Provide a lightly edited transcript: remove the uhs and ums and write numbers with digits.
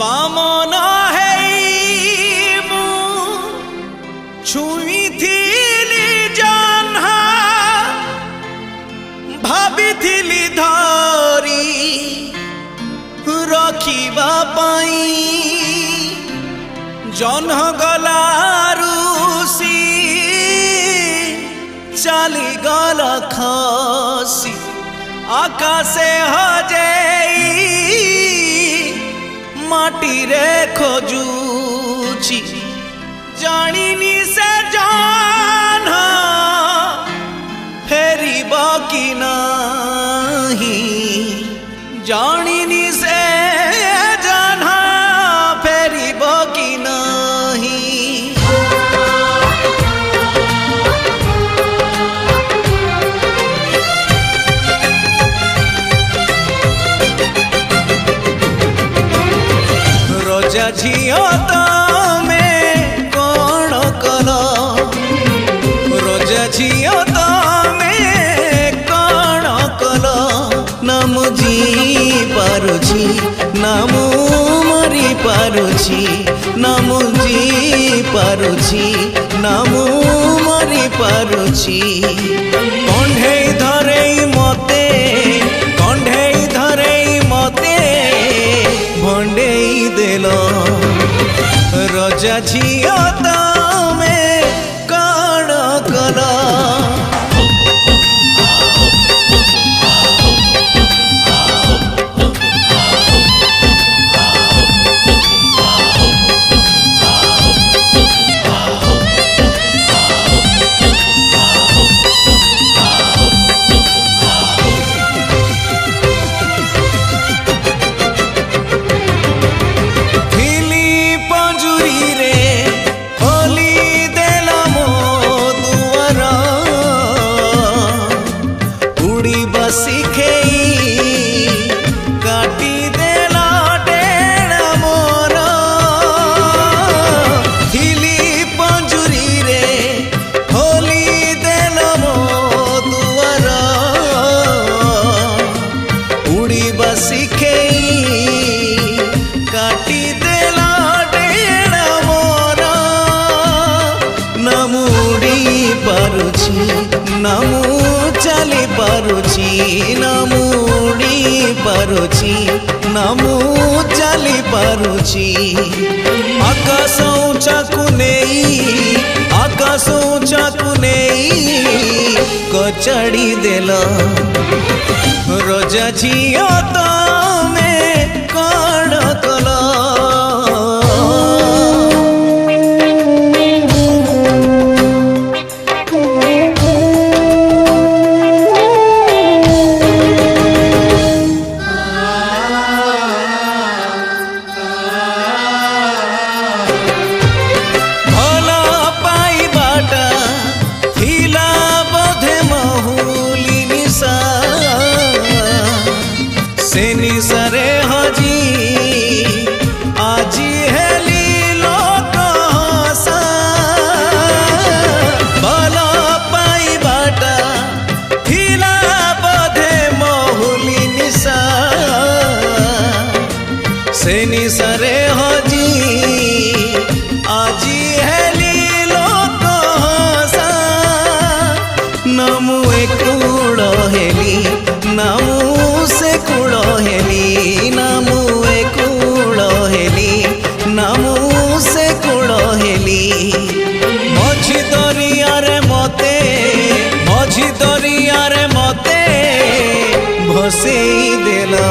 बामन हेई मु छुईथिली जह्ना भाबिथिली धरी रखिबा पाई जह्न गला रुसी चली गल खसी आकाशे हजेई माटी रे खोजुची जानिनी से जह्ना फेरिब कि नाही जानिनी से जह्ना फेरिब कि नाही। रोजा झियो तमे कौन कल रोजा झियो तमे कौन कल ना मुझी पारुछि ना मु मरी पारुछि ना मुझी पारुछि ना मु मरी पारुछि कंढेई धरेई मते कंढेई धरेई मते भंडेई देलो रोजा झियो तमे कौन कल। ना मु चली पारुछि ना मुड़ी पारुछि ना मु चली पारुछि आकाश ऊंचाकु नेई कचड़ी देल रोजा झियो तमे कौन कल। निसरे हजी आजी हेली लोक हसा भल पाई बाटा थिला बोधे महुली निशा से निसरे हजी आजी हेली लोक हसा नमु एकूड़ हेली नामु से कूड़ हेली नामु एकूड़ हेली नामु से कूड़ हेली मझी दरियारे मते भसेई देला।